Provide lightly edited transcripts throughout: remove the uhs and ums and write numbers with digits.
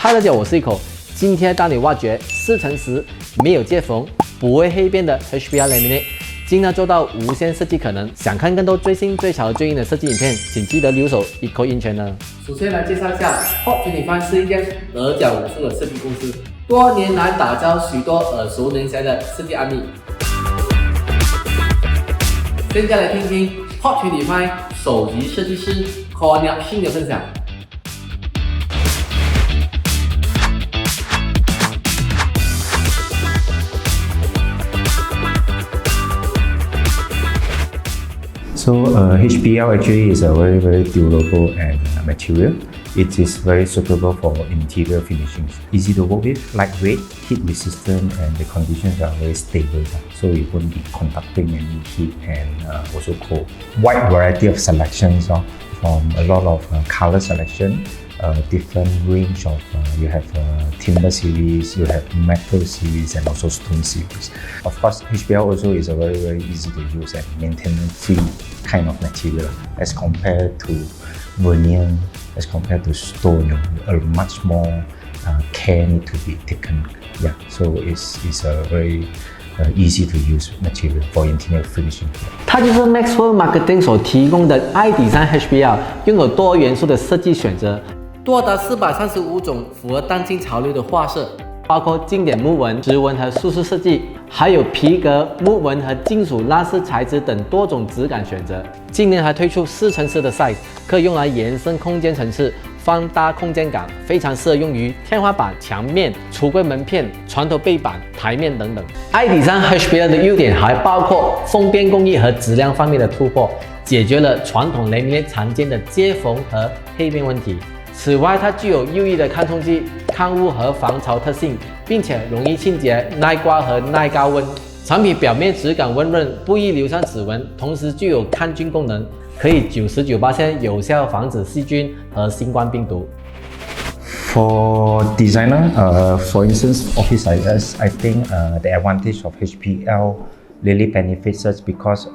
嗨，大家好，我是ikoin，今天带你挖掘4乘10没有接缝、不会黑边的 HPL laminate， 尽量做到无限设计可能。想看更多最新、最潮、最硬的设计影片，请记得留守ikoin channel。首先来介绍一下 PORT 是一间额角无数的设计公司，多年来打造许多耳熟能详的设计案例。现在来听听 PORT 首席设计师 ikoin 的分享。So HPL actually is a very durable and material. It is very suitable for interior finishings. Easy to work with, lightweight, heat resistant, and the conditions are very stable. So it won't be conducting any heat and also cold. Wide variety of selections from a lot of color selection. Different range of you have timber series, you have metal series, and also stone series. Of course, HPL also is a very easy to use and maintenance-free kind of material as compared to veneer, as compared to stone. A much more care need to be taken. Yeah, so it's a very easy to use material for interior finishing. 它就是 maxworld Marketing 所提供的 ikoin HPL， 拥有多元素的设计选择。多达435种符合当今潮流的画色，包括经典木纹、直纹和舒适设计，还有皮革、木纹和金属拉丝材质等多种质感选择。今年还推出4乘10的 size， 可以用来延伸空间层次，放大空间感，非常适合用于天花板、墙面、橱柜门片、床头背板、台面等等。ikoin HPL 的优点还包括风边工艺和质量方面的突破，解决了传统laminate常见的接缝和黑边问题。此外，它具有优异的抗冲击、抗污和防潮特性，并且容易清洁、耐刮和耐高温。产品表面质感温润，不易留下指纹，同时具有抗菌功能，可以99%有效防止细菌和新冠病毒。For designer, for instance, office sizes, I think the advantage of HPL really benefits us because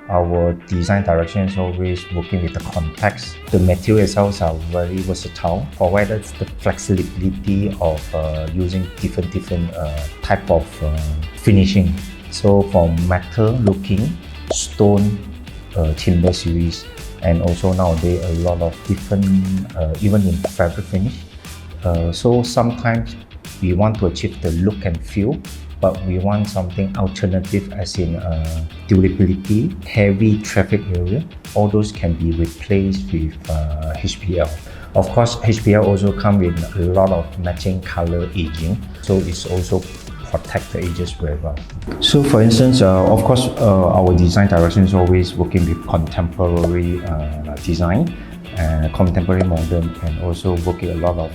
our design direction is always working with the context. The materials themselves are very versatile, provide us the flexibility of using different type of finishing. So from metal looking, stone, timber series, and also nowadays a lot of different, even in fabric finish. So sometimes we want to achieve the look and feel, but we want something alternative as in durability, heavy traffic area. All those can be replaced with HPL. Of course, HPL also comes with a lot of matching color aging, so it's also protect the edges very well. So for instance, of course, our design direction is always working with contemporary design, contemporary modern, and also working a lot of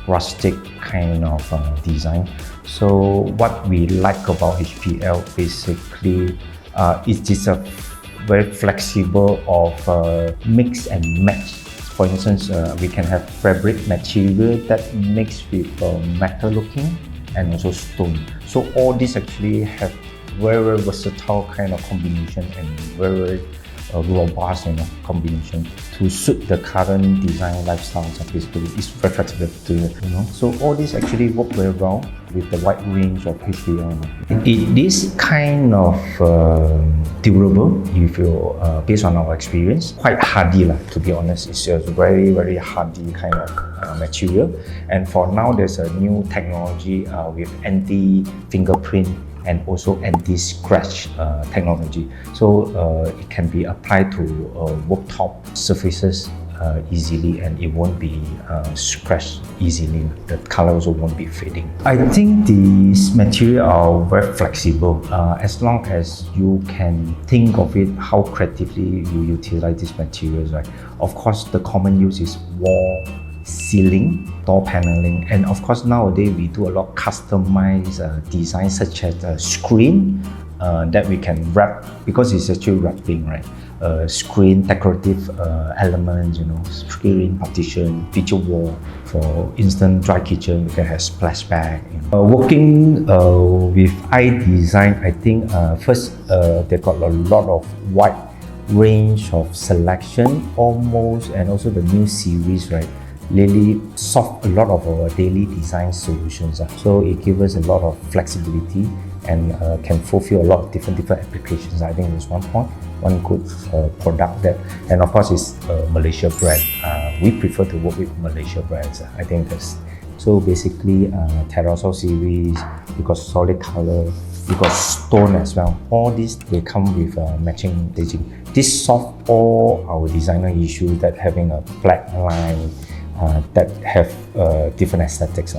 rustic kind of design. So what we like about HPL basically it is a very flexible of mix and match. For instance, we can have fabric material that mix with metal looking and also stone. So all these actually have very versatile kind of combination and very robust combination to suit the current design lifestyles. Basically, it's very flexible to So all this actually work very well with the wide range of HPL. It is kind of durable, if you based on our experience, quite hardy to be honest. It's a very hardy kind of material. And for now, there's a new technology with anti-fingerprint and also anti-scratch technology. So it can be applied to worktop surfaces easily, and it won't be scratched easily. The color also won't be fading. I think these materials are very flexible as long as you can think of it how creatively you utilize these materials. Right? Of course, the common use is wall, ceiling, door paneling, and of course nowadays we do a lot of customized designs such as a screen that we can wrap, because it's actually wrapping, right? Screen decorative elements, screen partition, feature wall. For instant dry kitchen, we can have splashback. Working with iDesign, I think first they got a lot of wide range of selection, almost, and also the new series, right? really solve a lot of our daily design solutions. So it gives us a lot of flexibility and can fulfill a lot of different applications. I think that's one point, one good product that, and of course it's a Malaysia brand. We prefer to work with Malaysia brands. I think that's, so basically Terrazzo series, you got solid color, you got stone as well. All these, they come with matching staging. This solve all our designer issues that having a black line that have different aesthetics.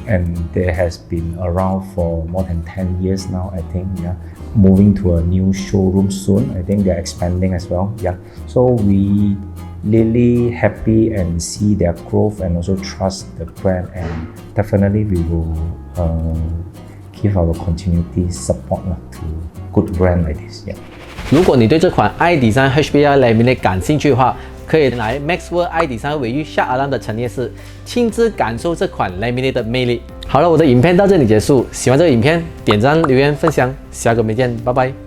And there has been around for more than 10 years now, I think. Yeah, moving to a new showroom soon. I think they're expanding as well. Yeah, so we really happy and see their growth and also trust the brand, and definitely we will give our continuity support to good brand like this. Yeah. 如果你对这款 iDesign HPL Laminate 感兴趣的话，可以来 maxworld iDesign 位于下阿兰的陈列室，亲自感受这款 Laminate 的魅力。好了，我的影片到这里结束。喜欢这个影片，点赞、留言、分享，下个影片见，拜拜。